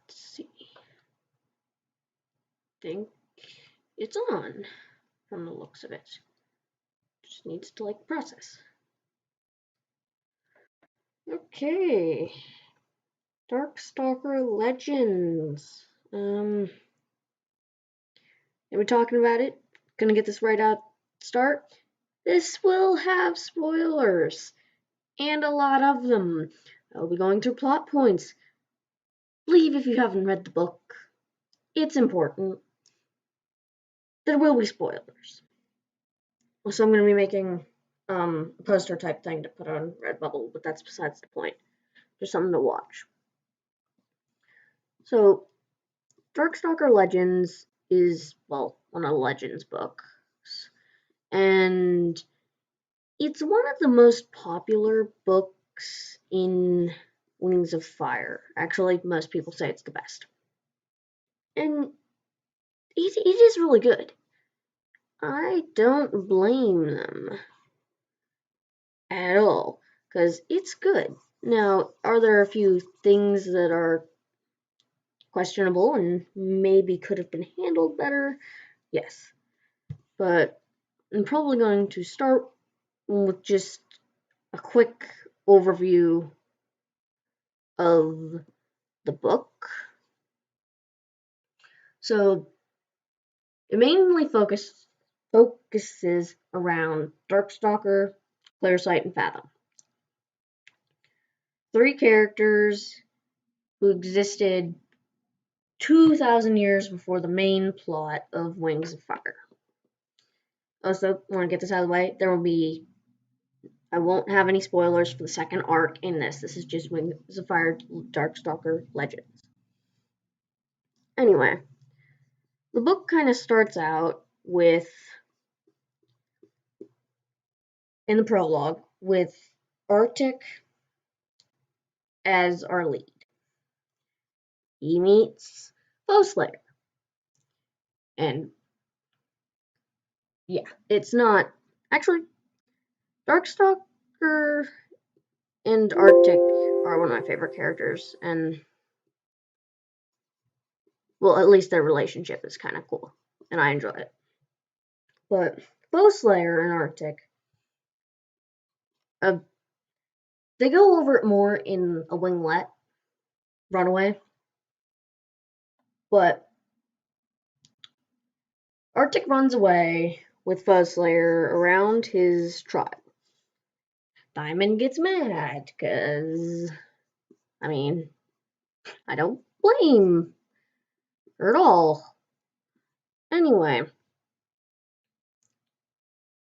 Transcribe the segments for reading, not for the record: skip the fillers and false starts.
Let's see. Think it's on from the looks of it. Just needs to like process. Okay. Darkstalker Legends. We're talking about it. Gonna get this right out start. This will have spoilers, and a lot of them. I'll be going through plot points. Leave if you haven't read the book. It's important. There will be spoilers. So I'm going to be making a poster type thing to put on Redbubble, but that's besides the point. Just something to watch. So, Darkstalker Legends is, well, one of the Legends books. And it's one of the most popular books in Wings of Fire. Actually, most people say it's the best. And it is really good. I don't blame them at all, because it's good. Now, are there a few things that are questionable and maybe could have been handled better? Yes. But I'm probably going to start with just a quick overview of the book. So, it mainly focuses around Darkstalker, Clairsight, and Fathom. 3 characters who existed 2,000 years before the main plot of Wings of Fire. Also, want to get this out of the way, I won't have any spoilers for the second arc in this. This is just Wings of Fire Darkstalker Legends. Anyway, the book kind of starts out with, in the prologue, with Arctic as our lead. He meets Foeslayer. And yeah, it's not actually Darkstalker and Arctic are one of my favorite characters, and well, at least their relationship is kind of cool, and I enjoy it. But Foeslayer and Arctic, they go over it more in a winglet, Runaway, but Arctic runs away with Foeslayer around his tribe. Diamond gets mad, because, I mean, I don't blame her at all. Anyway,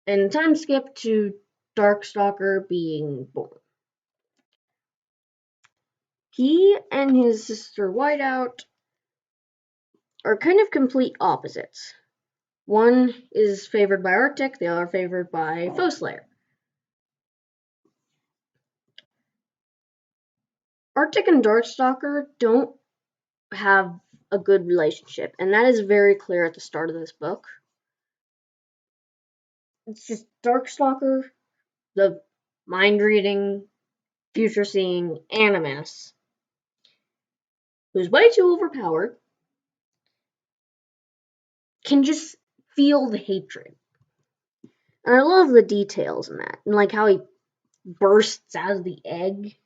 and time skip to Darkstalker being born. He and his sister Whiteout are kind of complete opposites. One is favored by Arctic, the other favored by Foeslayer. Arctic and Darkstalker don't have a good relationship, and that is very clear at the start of this book. It's just Darkstalker, the mind-reading, future-seeing animus, who's way too overpowered, can just feel the hatred. And I love the details in that, and like how he bursts out of the egg.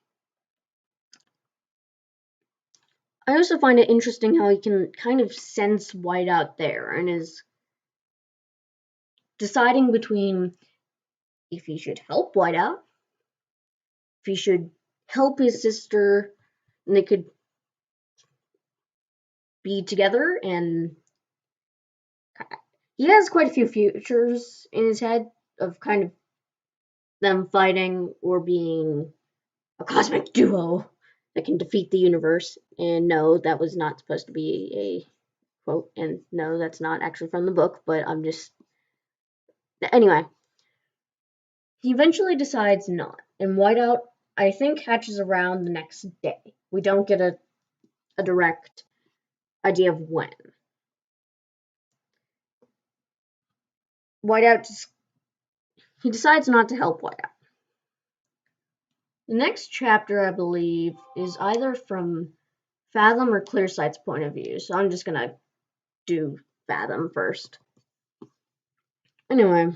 I also find it interesting how he can kind of sense Whiteout there and is deciding between if he should help Whiteout, if he should help his sister, and they could be together. And he has quite a few futures in his head of kind of them fighting or being a cosmic duo that can defeat the universe. And no, that was not supposed to be a quote, and no, that's not actually from the book, but I'm just... Anyway, he eventually decides not, and Whiteout, I think, hatches around the next day. We don't get a direct idea of when. Whiteout he decides not to help Whiteout. The next chapter, I believe, is either from Fathom or Clearsight's point of view, so I'm just gonna do Fathom first. Anyway,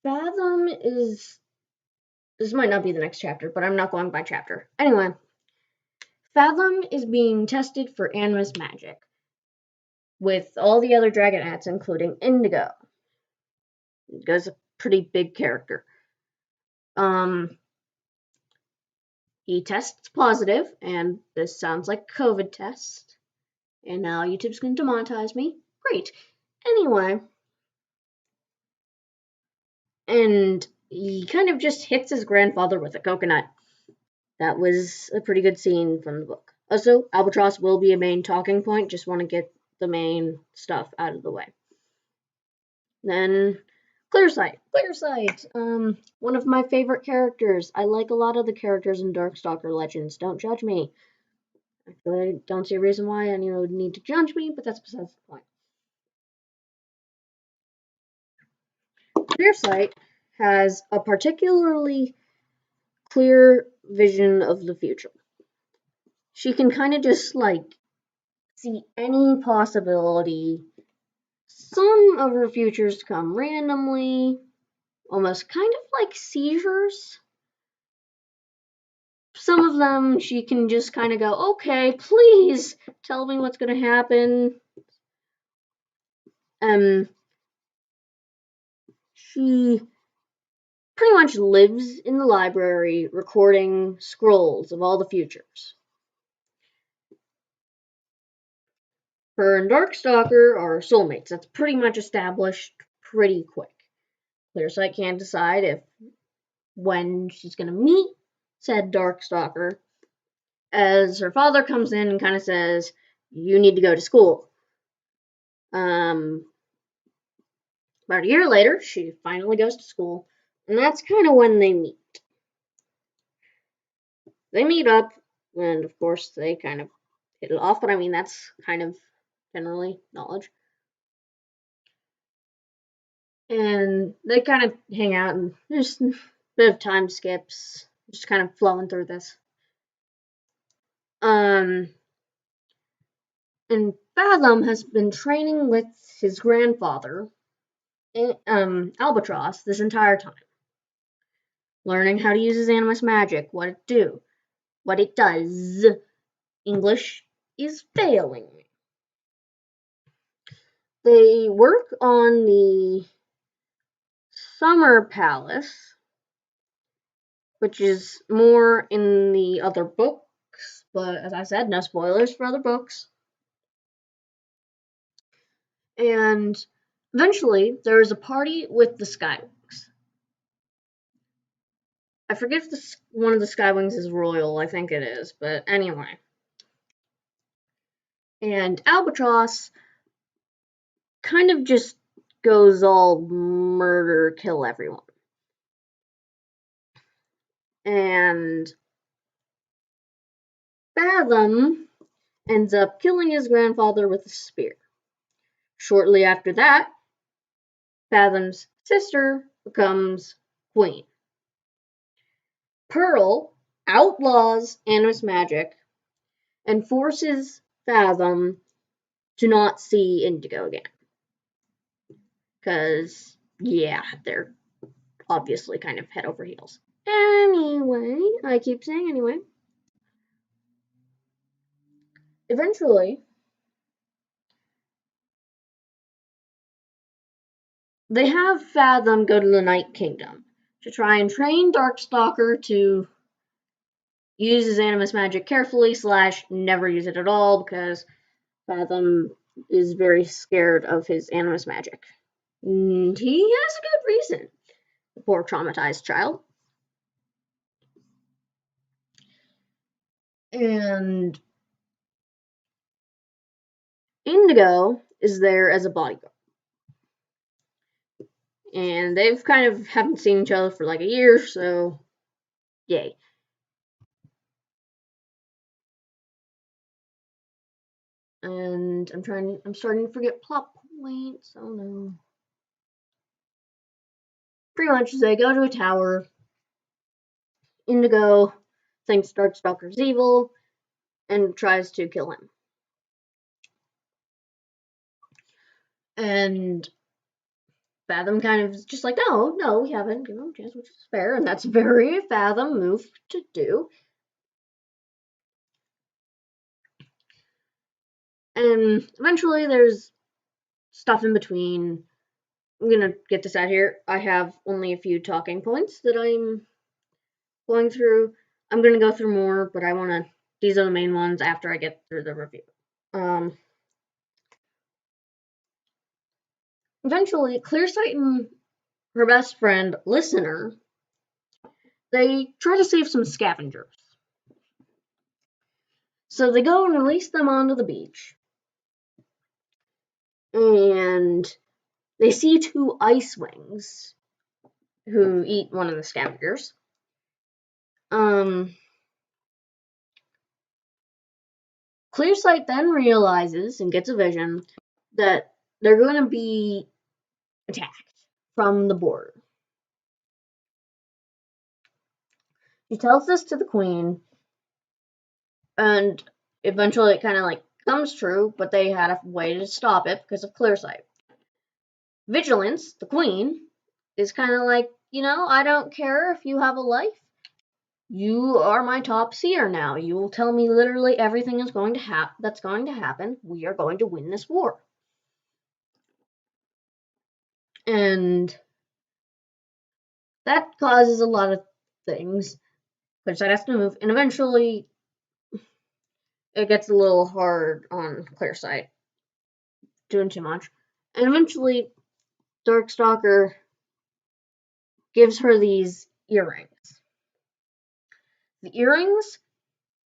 Fathom is... This might not be the next chapter, but I'm not going by chapter. Anyway, Fathom is being tested for animus magic with all the other Dragonets, including Indigo. Indigo's a pretty big character. He tests positive, and this sounds like COVID test. And now YouTube's going to demonetize me. Great. Anyway, and he kind of just hits his grandfather with a coconut. That was a pretty good scene from the book. Also, Albatross will be a main talking point. Just want to get the main stuff out of the way. Then Clearsight. One of my favorite characters. I like a lot of the characters in Darkstalker Legends. Don't judge me. Actually, I don't see a reason why anyone would need to judge me, but that's besides the point. Clearsight has a particularly clear vision of the future. She can kind of just see any possibility. Some of her futures come randomly, almost kind of like seizures. Some of them she can just kind of go, okay, please tell me what's going to happen. She pretty much lives in the library recording scrolls of all the futures. Her and Darkstalker are soulmates. That's pretty much established pretty quick. Clearsight can't decide when she's going to meet said Darkstalker, as her father comes in and kind of says, you need to go to school. About a year later, she finally goes to school, and that's kind of when they meet. They meet up, and of course, they kind of hit it off, but I mean, that's kind of generally knowledge. And they kind of hang out, and there's a bit of time skips, just kind of flowing through this. And Fathom has been training with his grandfather, Albatross, this entire time. Learning how to use his animus magic, what it does. English is failing me. They work on the Summer Palace, which is more in the other books, but as I said, no spoilers for other books. And eventually, there is a party with the Skywings. I forget if one of the Skywings is royal, I think it is, but anyway. And Albatross kind of just goes all murder, kill everyone. And Fathom ends up killing his grandfather with a spear. Shortly after that, Fathom's sister becomes queen. Pearl outlaws animus magic and forces Fathom to not see Indigo again. Because, yeah, they're obviously kind of head over heels. Anyway, I keep saying anyway. Eventually, they have Fathom go to the Night Kingdom to try and train Darkstalker to use his animus magic carefully / never use it at all, because Fathom is very scared of his animus magic. And he has a good reason. The poor traumatized child. And Indigo is there as a bodyguard. And they've kind of haven't seen each other for like a year, so yay. And I'm starting to forget plot points. Oh no. Pretty much they go to a tower Indigo thinks Darkstalker's evil and tries to kill him. And Fathom kind of is just like, no, we haven't given him a chance, which is fair, and that's a very Fathom move to do. And eventually there's stuff in between. I'm gonna get this out here. I have only a few talking points that I'm going through. I'm gonna go through more, but these are the main ones after I get through the review. Eventually, Clearsight and her best friend, Listener, they try to save some scavengers. So they go and release them onto the beach. And they see two ice wings who eat one of the scavengers. Clearsight then realizes and gets a vision that they're going to be attacked from the border. She tells this to the queen, and eventually it kind of comes true, but they had a way to stop it because of Clearsight. Vigilance, the queen, is kind of like, I don't care if you have a life. You are my top seer now. You will tell me literally everything that's going to happen. We are going to win this war. And that causes a lot of things. Clearsight has to move, and eventually it gets a little hard on Clearsight, doing too much. And eventually Darkstalker gives her these earrings. The earrings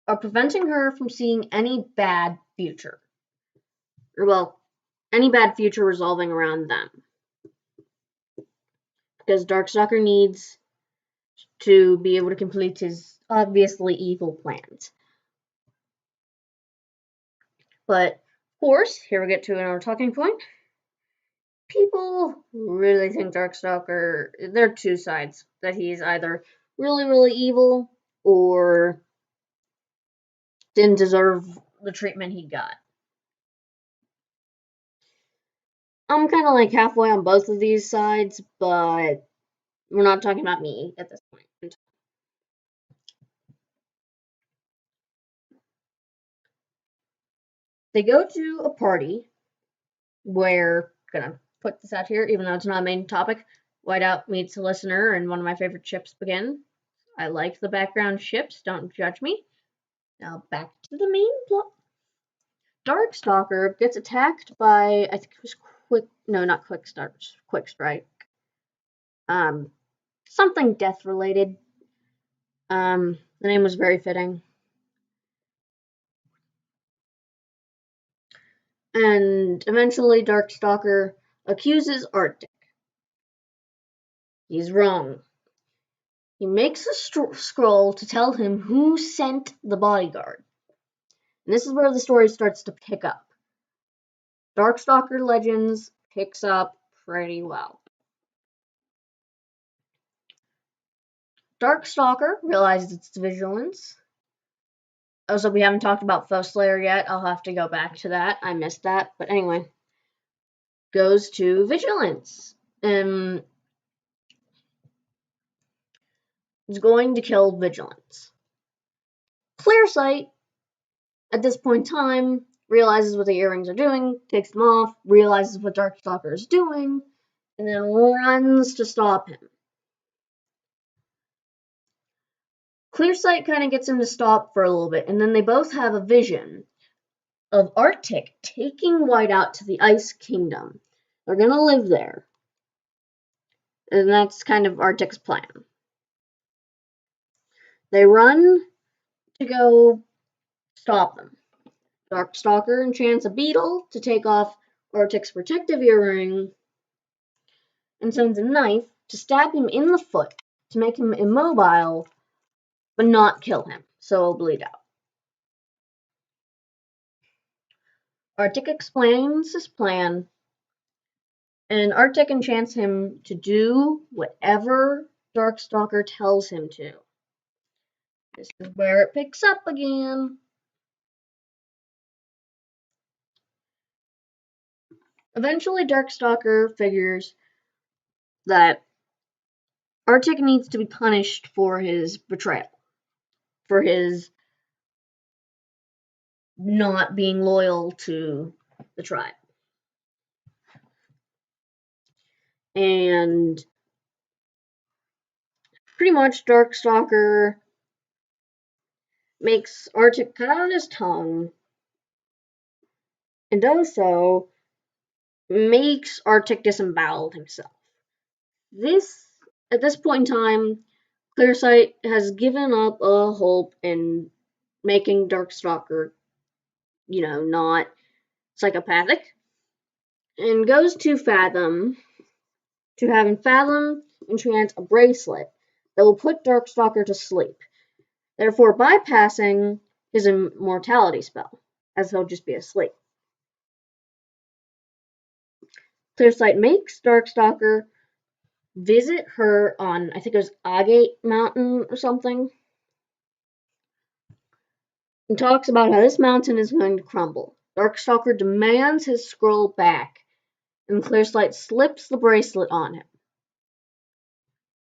are preventing her from seeing any bad future. Or, well, any bad future resolving around them. Because Darkstalker needs to be able to complete his obviously evil plans. But, of course, here we get to another talking point. People really think Darkstalker, there are two sides, that he's either really, really evil or didn't deserve the treatment he got. I'm kind of halfway on both of these sides, but we're not talking about me at this point. They go to a party where, gonna put this out here, even though it's not a main topic, Whiteout meets a listener, and one of my favorite ships begin. I like the background ships, don't judge me. Now back to the main plot. Darkstalker gets attacked by, I think it was Quick Strike. Something death related. The name was very fitting. And eventually Darkstalker accuses Arctic. He's wrong. He makes a scroll to tell him who sent the bodyguard. And this is where the story starts to pick up. Darkstalker Legends picks up pretty well. Darkstalker realizes its vigilance. Also, we haven't talked about Foe Slayer yet. I'll have to go back to that. I missed that. But anyway, goes to vigilance. And is going to kill vigilance. Clearsight, at this point in time, realizes what the earrings are doing, takes them off, realizes what Darkstalker is doing, and then runs to stop him. Clearsight kind of gets him to stop for a little bit, and then they both have a vision of Arctic taking Whiteout to the Ice Kingdom. They're gonna live there. And that's kind of Arctic's plan. They run to go stop them. Darkstalker enchants a beetle to take off Arctic's protective earring and sends a knife to stab him in the foot to make him immobile but not kill him, so he'll bleed out. Arctic explains his plan, and Arctic enchants him to do whatever Darkstalker tells him to. This is where it picks up again. Eventually, Darkstalker figures that Arctic needs to be punished for his betrayal, for his not being loyal to the tribe. And pretty much Darkstalker makes Arctic cut out his tongue, and also makes Arctic disembowel himself. At this point in time, Clearsight has given up a hope in making Darkstalker, not psychopathic, and goes to having Fathom enchant a bracelet that will put Darkstalker to sleep, therefore bypassing his immortality spell, as he'll just be asleep. Clearsight makes Darkstalker visit her on, I think it was Agate Mountain or something, and talks about how this mountain is going to crumble. Darkstalker demands his scroll back, and Clearsight slips the bracelet on him.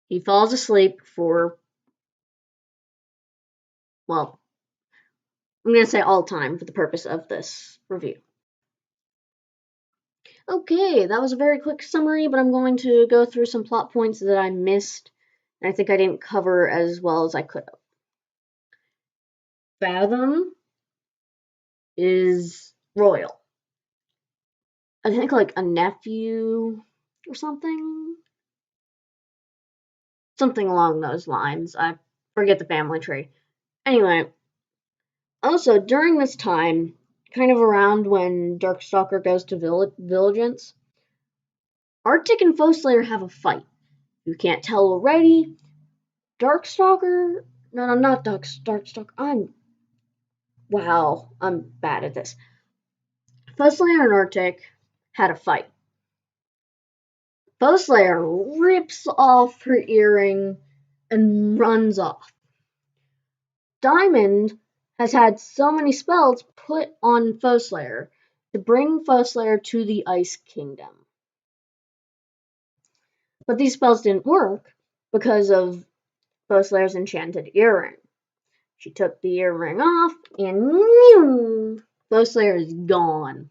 He falls asleep for, well, I'm going to say all time for the purpose of this review. Okay, that was a very quick summary, but I'm going to go through some plot points that I missed, and I think I didn't cover as well as I could have. Fathom is royal. I think like a nephew or something. Something along those lines. I forget the family tree. Anyway, also during this time, kind of around when Darkstalker goes to Vigilant, Arctic and Foeslayer have a fight. You can't tell already. Darkstalker. No, not Darkstalker. Wow, I'm bad at this. Foeslayer and Arctic had a fight. Foeslayer rips off her earring and runs off. Diamond has had so many spells put on Foeslayer to bring Foeslayer to the Ice Kingdom. But these spells didn't work because of Foeslayer's enchanted earring. She took the earring off, and Foeslayer is gone.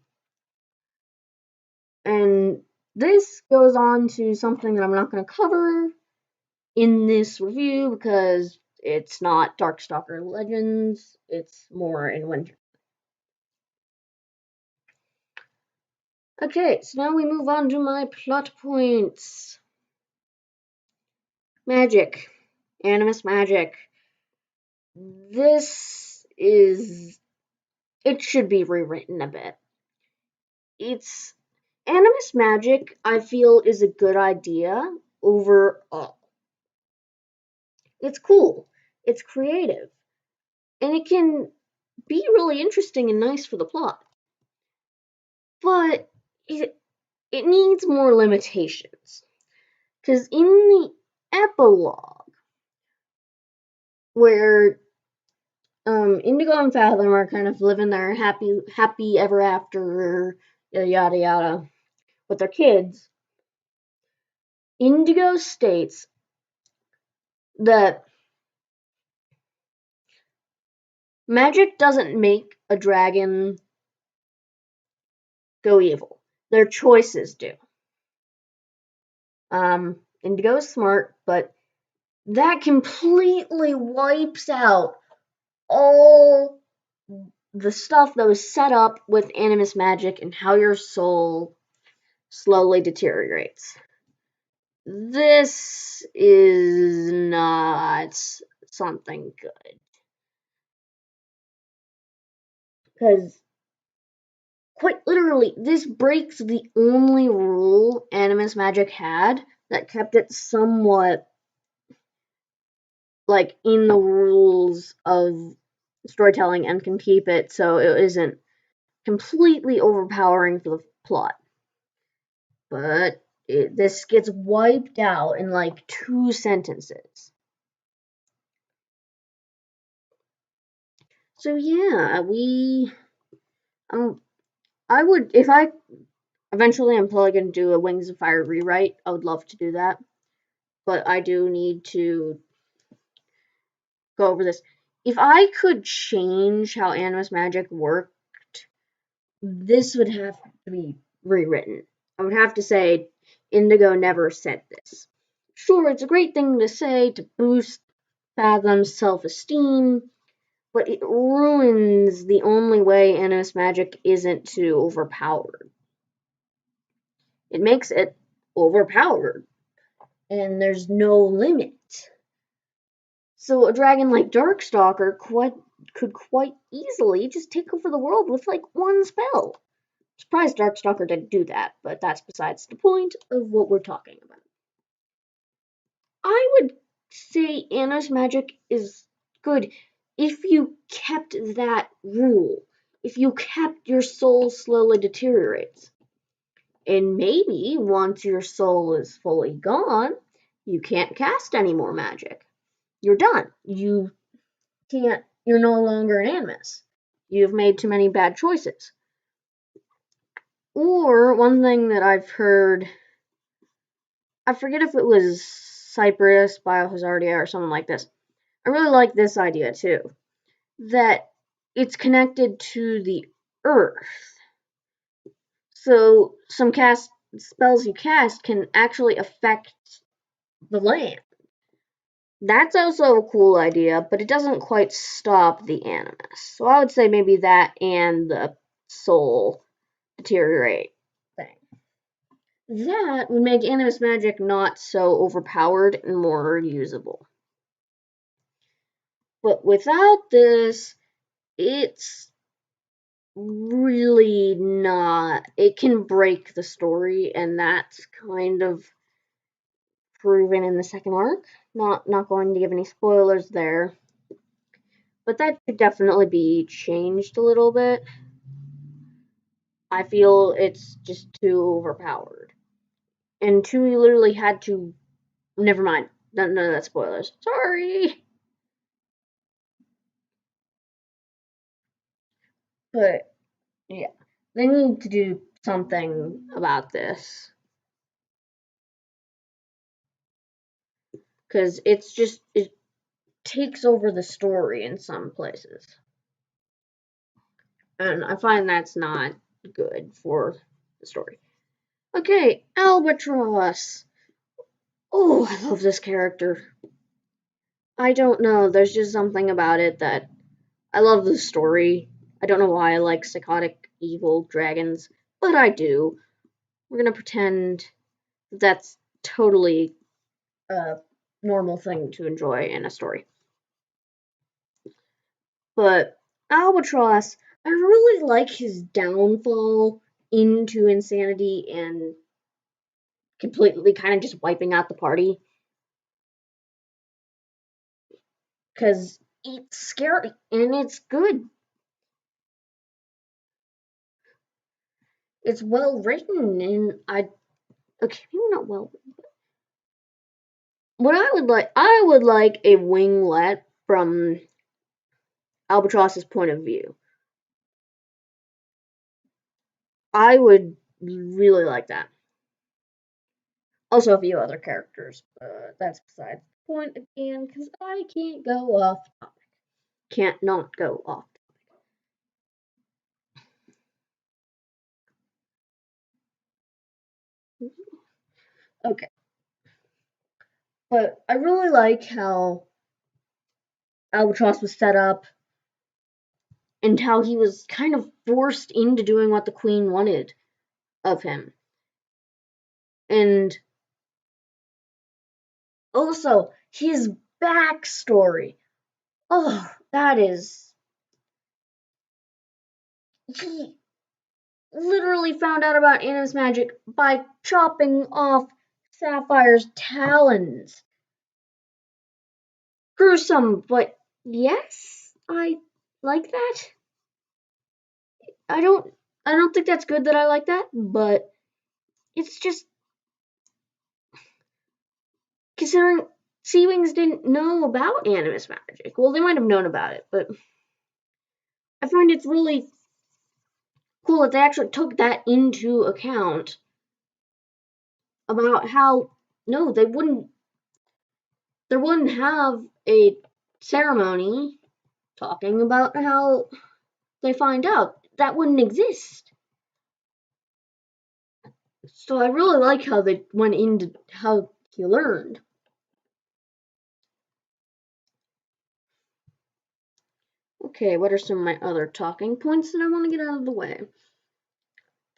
And this goes on to something that I'm not going to cover in this review because it's not Darkstalker Legends, it's more in Winter. Okay, so now we move on to my plot points. Magic. Animus magic. It should be rewritten a bit. Animus magic, I feel, is a good idea overall. It's cool, it's creative, and it can be really interesting and nice for the plot. But it needs more limitations. Because in the epilogue, where Indigo and Fathom are kind of living their happy ever after, yada yada, with their kids, Indigo states that magic doesn't make a dragon go evil. Their choices do. Indigo is smart, but that completely wipes out all the stuff that was set up with animus magic and how your soul slowly deteriorates. This is not something good. Because, quite literally, this breaks the only rule animus magic had that kept it somewhat, like, in the rules of storytelling and can keep it so it isn't completely overpowering for the plot. But this gets wiped out in like 2 sentences. So yeah, I would, if I eventually, I'm probably gonna do a Wings of Fire rewrite. I would love to do that, but I do need to go over this. If I could change how Animus Magic worked, this would have to be rewritten. I would have to say Indigo never said this. Sure, it's a great thing to say to boost Fathom's self-esteem, but it ruins the only way Animus Magic isn't too overpowered. It makes it overpowered, and there's no limit. So a dragon like Darkstalker could quite easily just take over the world with like one spell. Surprised Darkstalker didn't do that, but that's besides the point of what we're talking about. I would say Anna's magic is good if you kept that rule. If you kept your soul slowly deteriorates. And maybe once your soul is fully gone, you can't cast any more magic. You're done. You're no longer an animus. You've made too many bad choices. Or one thing that I've heard, I forget if it was Cypress, Biohazardia, or something like this. I really like this idea too. That it's connected to the earth. So some spells you cast can actually affect the land. That's also a cool idea, but it doesn't quite stop the animus. So I would say maybe that and the soul deteriorate thing. That would make animus magic not so overpowered and more usable. But without this, it's really not. It can break the story, and that's kind of proven in the second arc. Not going to give any spoilers there. But that could definitely be changed a little bit. I feel it's just too overpowered. And two, you literally had to. Never mind. None of that spoilers. Sorry. But yeah, they need to do something about this because it takes over the story in some places, and I find that's not good for the story. Okay, Albatross. Oh, I love this character. I don't know. There's just something about it that I love the story. I don't know why I like psychotic evil dragons, but I do. We're gonna pretend that's totally a normal thing to enjoy in a story. But Albatross, I really like his downfall into insanity and completely kind of just wiping out the party. Because it's scary and it's good. It's well written and okay, maybe not well. What I would like a winglet from Albatross's point of view. I would really like that. Also, a few other characters, but that's besides the point again, because I can't go off topic. Can't not go off. Okay, but I really like how Albatross was set up and how he was kind of forced into doing what the Queen wanted of him. And also, his backstory. Oh, that is. He literally found out about Anna's magic by chopping off Sapphire's talons. Gruesome, but yes, I like that. I don't I don't think that's good that I like that, but it's just considering Sea Wings didn't know about animus magic. Well, they might have known about it, but I find it's really cool that they actually took that into account about how no, they wouldn't have a ceremony talking about how they find out. That wouldn't exist. So I really like how they went into how he learned. Okay, what are some of my other talking points that I want to get out of the way?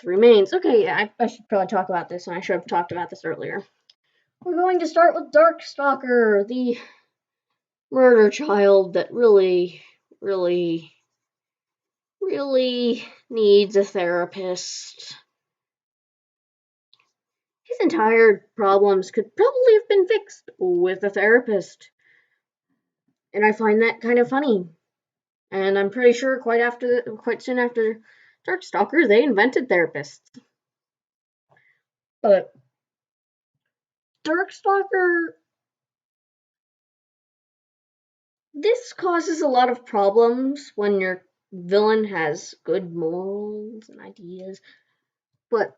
The remains. Okay, yeah, I should probably talk about this, and I should have talked about this earlier. We're going to start with Darkstalker, the murder child that really, really, really needs a therapist. His entire problems could probably have been fixed with a therapist. And I find that kind of funny. And I'm pretty sure quite soon after Darkstalker, they invented therapists. But Darkstalker, this causes a lot of problems when your villain has good morals and ideas. But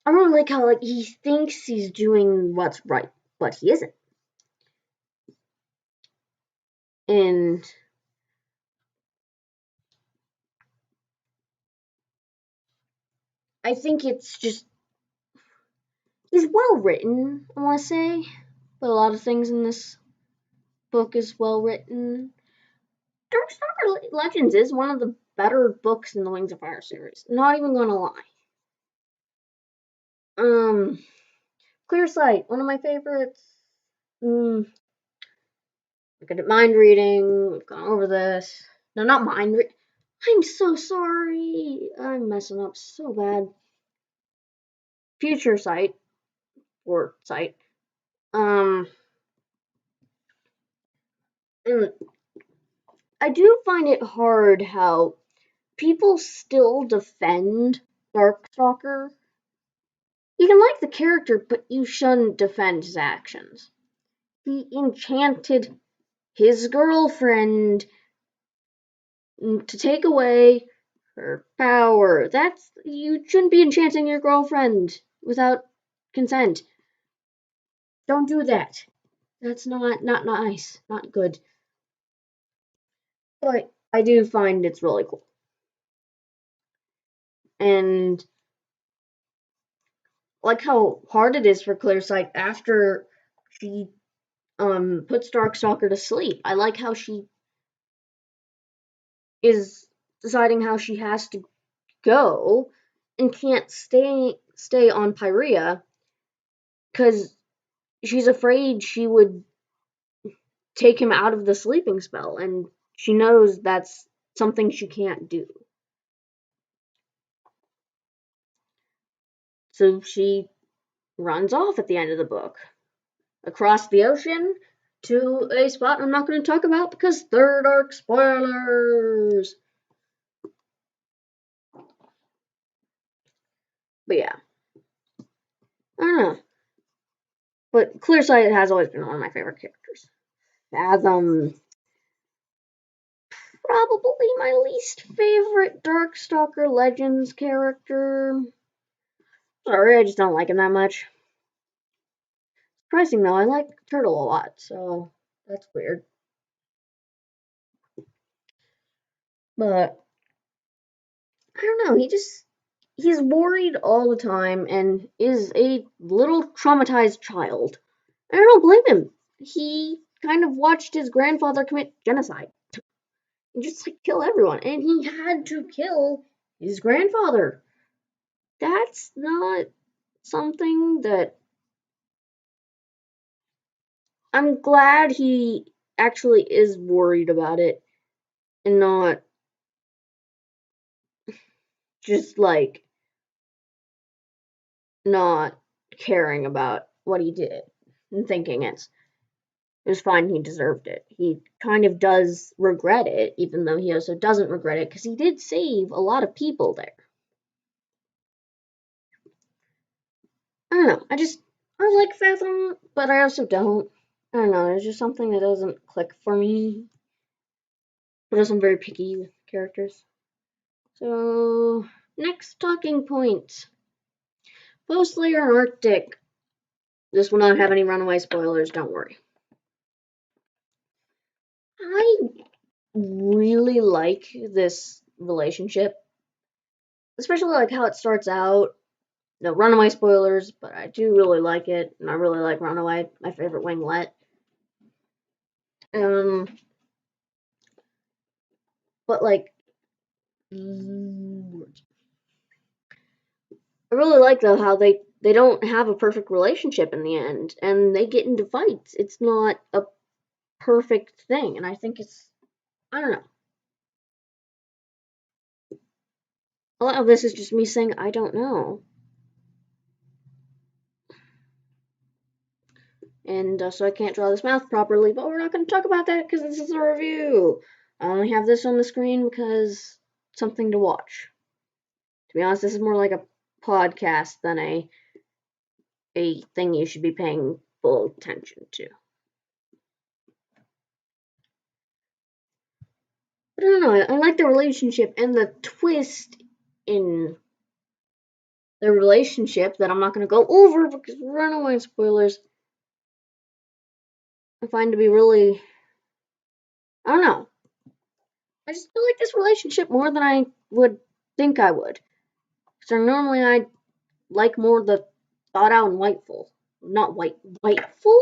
I really like how he thinks he's doing what's right, but he isn't. And I think it's just he's well written, I want to say, but a lot of things in this book is well written. Darkstalker Legends is one of the better books in the Wings of Fire series. Not even gonna lie. Clear Sight, one of my favorites. Good at mind reading. We've gone over this. No, not mind reading. I'm so sorry. I'm messing up so bad. Future Sight or Sight. And I do find it hard how people still defend Darkstalker. You can like the character, but you shouldn't defend his actions. He enchanted his girlfriend to take away her power. You shouldn't be enchanting your girlfriend without consent. Don't do that. That's not nice, not good. But I do find it's really cool. And like how hard it is for Clearsight after she puts Darkstalker to sleep. I like how she is deciding how she has to go and can't stay on Pyrea because she's afraid she would take him out of the sleeping spell, and she knows that's something she can't do. So she runs off at the end of the book across the ocean to a spot I'm not going to talk about because they're dark spoilers. But yeah, I don't know. But Clearsight has always been one of my favorite characters. Fathom, probably my least favorite Darkstalker Legends character. Sorry, I just don't like him that much. Surprising though, I like Turtle a lot, so that's weird. But I don't know, he's worried all the time and is a little traumatized child. I don't blame him. He kind of watched his grandfather commit genocide and just kill everyone, and he had to kill his grandfather. That's not something that I'm glad he actually is worried about it and not just not caring about what he did and thinking it was fine, he deserved it. He kind of does regret it, even though he also doesn't regret it because he did save a lot of people there. I don't know. I like Fathom, but I also don't. I don't know. There's just something that doesn't click for me. But also, I'm very picky with characters. So, next talking point. Postlayer and Arctic. This will not have any runaway spoilers, don't worry. I really like this relationship, especially like how it starts out. No runaway spoilers, but I do really like it, and I really like Runaway, my favorite winglet. Um, but like, I really like though how they don't have a perfect relationship in the end, and they get into fights. It's not a perfect thing, and I think it's, I don't know. A lot of this is just me saying I don't know. And so I can't draw this mouth properly, but we're not going to talk about that because this is a review. I only have this on the screen because it's something to watch. To be honest, this is more like a podcast than a thing you should be paying full attention to. But I don't know, I like the relationship and the twist in the relationship that I'm not going to go over because runaway spoilers I find to be really, I don't know. I just feel like this relationship more than I would think I would. So normally I like more the thought out and whiteful. Not whiteful?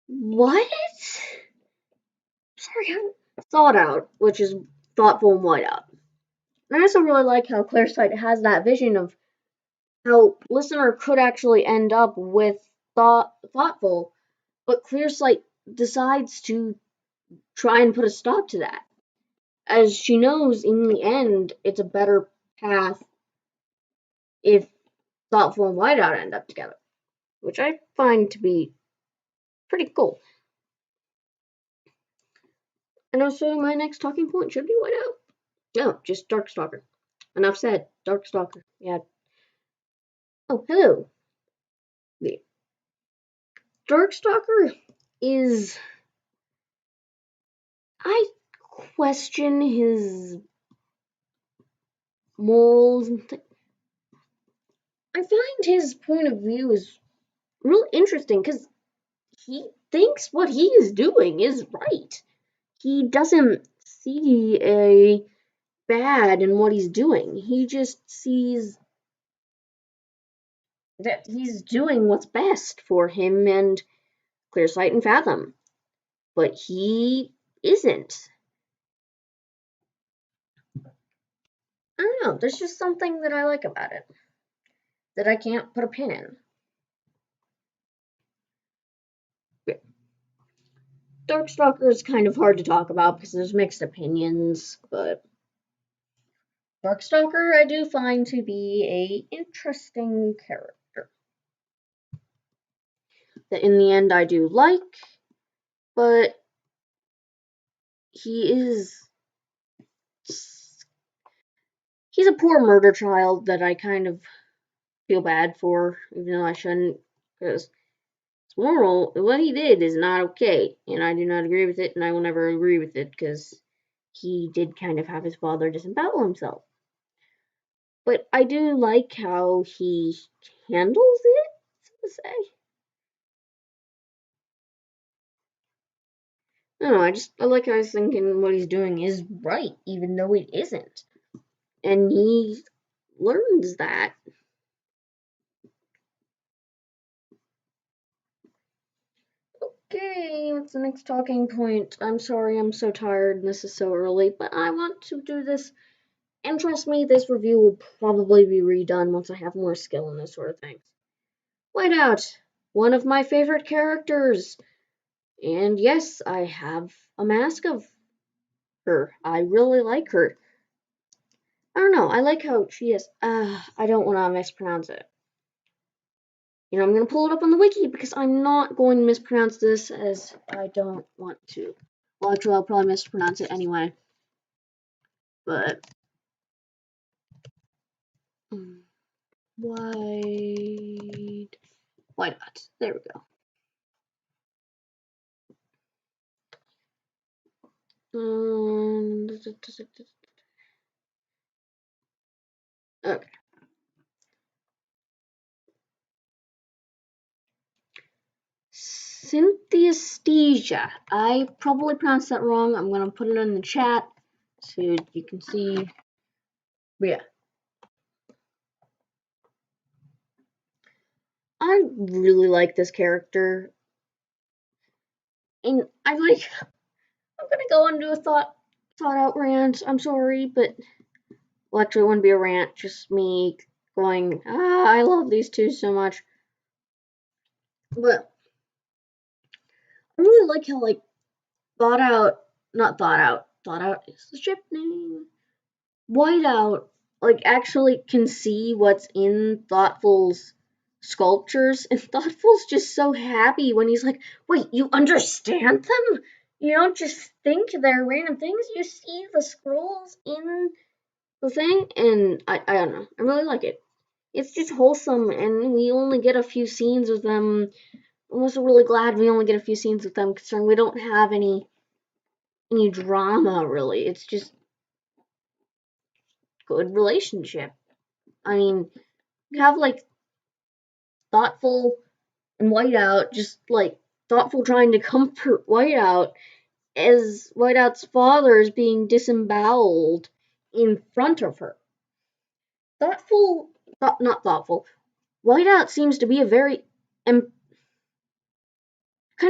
What? Sorry, thought out, which is thoughtful and white out. And I also really like how Clairsight has that vision of how listener could actually end up with thoughtful, but Clearsight decides to try and put a stop to that. As she knows in the end it's a better path if thoughtful and whiteout end up together. Which I find to be pretty cool. And also my next talking point should be whiteout. No, just Darkstalker. Enough said. Darkstalker. Yeah. Oh, hello. The Darkstalker is, I question his morals and I find his point of view is really interesting because he thinks what he is doing is right. He doesn't see a bad in what he's doing. He just sees that he's doing what's best for him and Clearsight and Fathom. But he isn't. I don't know, there's just something that I like about it that I can't put a pin in. Darkstalker is kind of hard to talk about because there's mixed opinions, but Darkstalker I do find to be a interesting character that in the end I do like, but he's a poor murder child that I kind of feel bad for, even though I shouldn't, because it's moral. What he did is not okay, and I do not agree with it, and I will never agree with it because he did kind of have his father disembowel himself. But I do like how he handles it, so to say. I don't know, I like how he's thinking what he's doing is right, even though it isn't. And he learns that. Okay, what's the next talking point? I'm sorry, I'm so tired and this is so early, but I want to do this. And trust me, this review will probably be redone once I have more skill in this sort of thing. Whiteout, one of my favorite characters. And yes, I have a mask of her. I really like her. I don't know, I like how she is. I don't want to mispronounce it. You know, I'm going to pull it up on the wiki because I'm not going to mispronounce this as I don't want to. Well, actually, I'll probably mispronounce it anyway. But why not? There we go. And Okay. Syntheesthesia. I probably pronounced that wrong. I'm gonna put it in the chat so you can see. But yeah. I really like this character. And I'm gonna go into a thought out rant. I'm sorry, but well, actually, it wouldn't be a rant. Just me going, I love these two so much. But I really like how thought out is the ship name. Whiteout actually can see what's in Thoughtful's sculptures, and Thoughtful's just so happy when he's like, "Wait, you understand them? You don't just think they're random things. You see the scrolls in the thing." And I don't know. I really like it. It's just wholesome, and we only get a few scenes with them. I'm also really glad we only get a few scenes with them, considering we don't have any drama really. It's just good relationship. I mean, you have Thoughtful and Whiteout, just Thoughtful trying to comfort Whiteout as Whiteout's father is being disemboweled in front of her. Not Thoughtful. Whiteout seems to be a very kind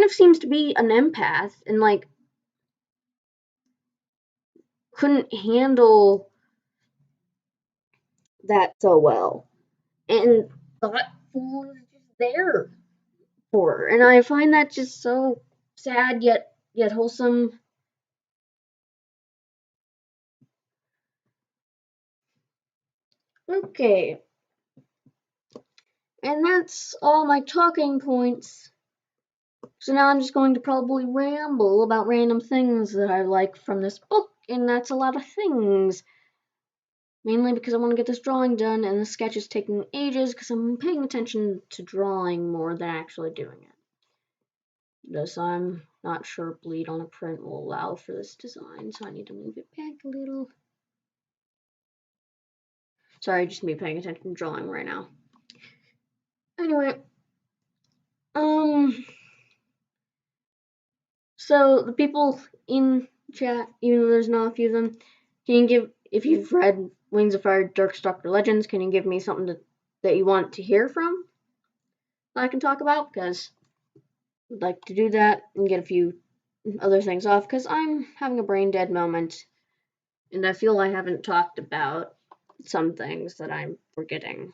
of seems to be an empath and couldn't handle that so well. And Thoughtful is just there for her. And I find that just so sad yet wholesome. Okay. And that's all my talking points. So now I'm just going to probably ramble about random things that I like from this book, and that's a lot of things. Mainly because I want to get this drawing done, and the sketch is taking ages because I'm paying attention to drawing more than actually doing it. Thus, I'm not sure bleed on a print will allow for this design, so I need to move it back a little. Sorry, just me paying attention to drawing right now. Anyway, so the people in chat, even though there's not a few of them, can you give, if you've read Wings of Fire, Darkstalker Legends, can you give me something that you want to hear from that I can talk about? Because I'd like to do that and get a few other things off, because I'm having a brain dead moment, and I feel I haven't talked about some things that I'm forgetting.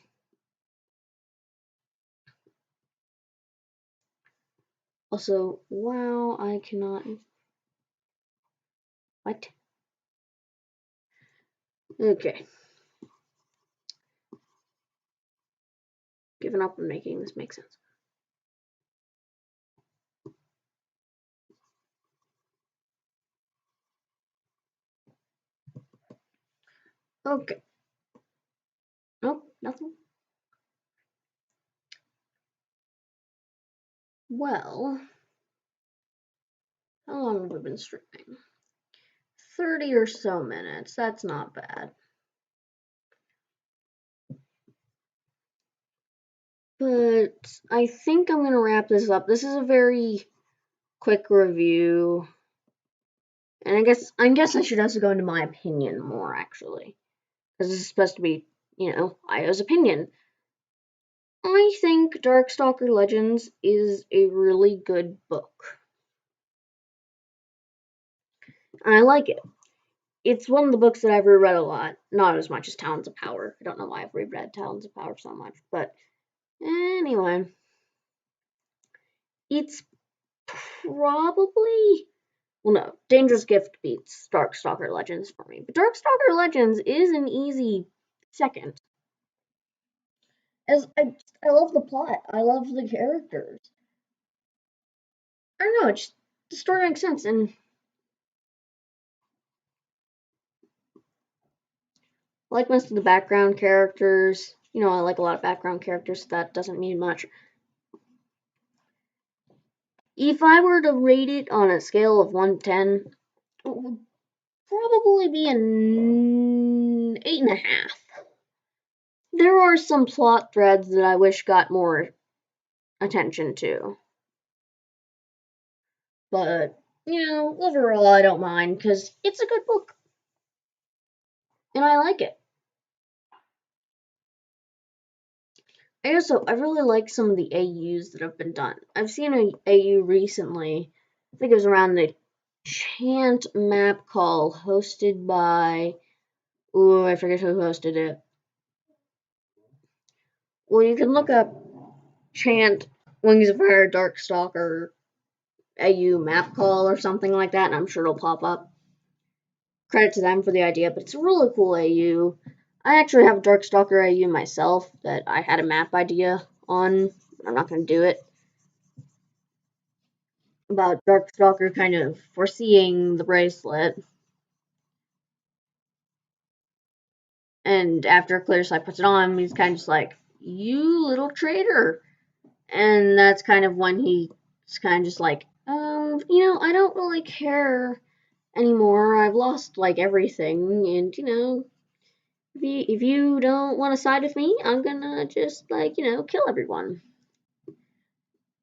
Also, wow, I cannot. What? Okay. Giving up on making this make sense. Okay. Nope, nothing. Well, how long have we been streaming? 30 or so minutes. That's not bad. But I think I'm going to wrap this up. This is a very quick review. And I guess I should also go into my opinion more, actually. Because this is supposed to be, Io's opinion. I think Darkstalker Legends is a really good book. And I like it. It's one of the books that I've reread a lot. Not as much as Talons of Power. I don't know why I've reread Talons of Power so much. But anyway. It's probably... Well, no. Dangerous Gift beats Darkstalker Legends for me. But Darkstalker Legends is an easy second. As I love the plot. I love the characters. I don't know. Just, the story makes sense. And I like most of the background characters. I like a lot of background characters. So that doesn't mean much. If I were to rate it on a scale of 1 to 10, probably be an 8.5. There are some plot threads that I wish got more attention to. But, overall I don't mind because it's a good book. And I like it. I really like some of the AUs that have been done. I've seen an AU recently. I think it was around the Chant map call hosted by. Ooh, I forget who hosted it. Well, you can look up Chant Wings of Fire Darkstalker AU map call or something like that, and I'm sure it'll pop up. Credit to them for the idea, but it's a really cool AU. I actually have a Darkstalker AU myself that I had a map idea on. I'm not going to do it. About Darkstalker kind of foreseeing the bracelet. And after Clearsight puts it on, he's kind of just like, "You little traitor." And that's kind of when he's kind of just like, I don't really care anymore. I've lost like everything, and if you don't want to side with me, I'm gonna just kill everyone.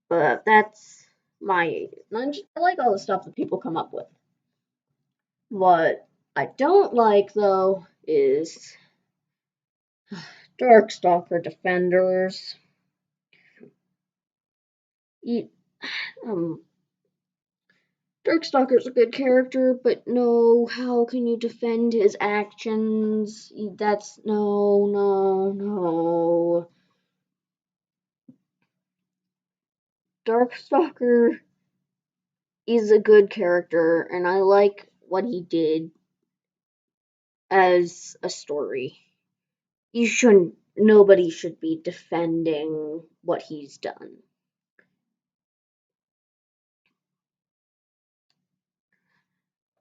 But that's I like all the stuff that people come up with. What I don't like though is Darkstalker defenders. Um, Darkstalker's a good character, but no, how can you defend his actions? That's no, no, no. Darkstalker is a good character, and I like what he did as a story. Nobody should be defending what he's done.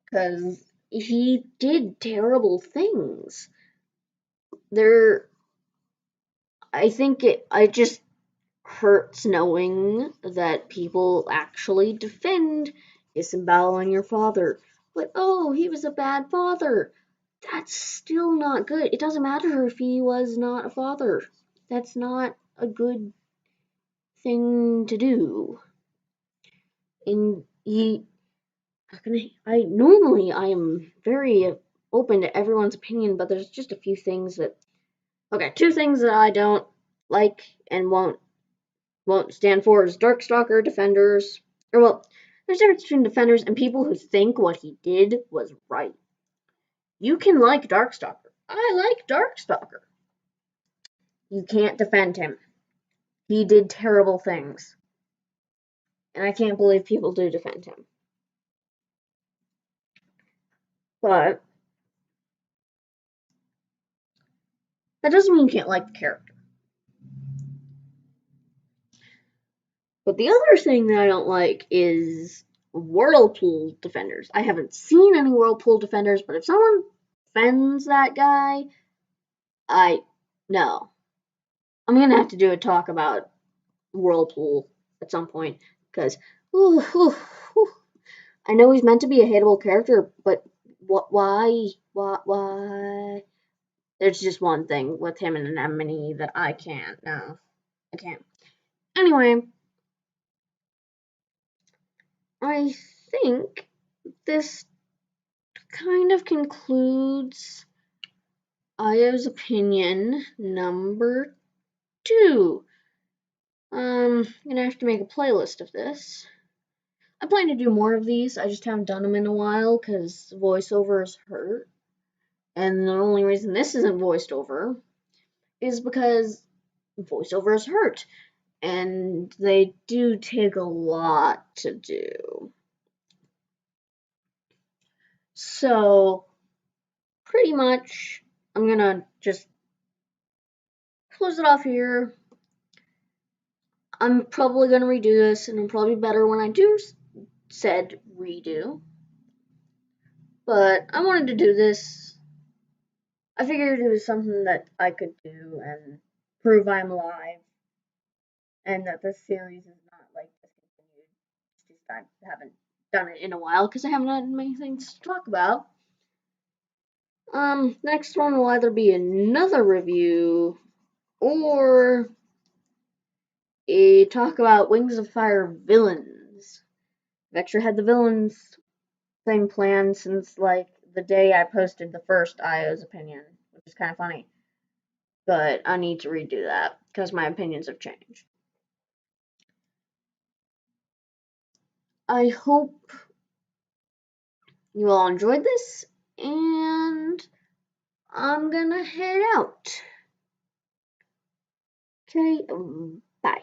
Because he did terrible things. I just hurts knowing that people actually defend disemboweling your father. But oh, he was a bad father. That's still not good. It doesn't matter if he was not a father. That's not a good thing to do. And I am very open to everyone's opinion, but there's just a few things that two things that I don't like and won't stand for is Darkstalker defenders. There's a difference between defenders and people who think what he did was right. You can like Darkstalker. I like Darkstalker. You can't defend him. He did terrible things. And I can't believe people do defend him. But that doesn't mean you can't like the character. But the other thing that I don't like is Whirlpool defenders. I haven't seen any Whirlpool defenders, but if someone defends that guy, no. I'm gonna have to do a talk about Whirlpool at some point because I know he's meant to be a hateable character, but why? There's just one thing with him and Anemone that I can't. No, I can't. Anyway, I think this kind of concludes Aya's opinion number 2. I'm gonna have to make a playlist of this. I plan to do more of these. I just haven't done them in a while because voiceovers hurt. And the only reason this isn't voiced over is because voiceovers hurt. And they do take a lot to do. So, pretty much, I'm gonna just close it off here. I'm probably gonna redo this, and it'll probably be better when I do said redo. But I wanted to do this. I figured it was something that I could do and prove I'm alive, and that this series is not like discontinued. It's just I haven't done it in a while because I haven't had many things to talk about. Next one will either be another review or a talk about Wings of Fire villains. I've actually had the villains thing planned since like the day I posted the first IO's opinion, which is kind of funny. But I need to redo that because my opinions have changed. I hope you all enjoyed this, and I'm gonna head out. Okay, bye.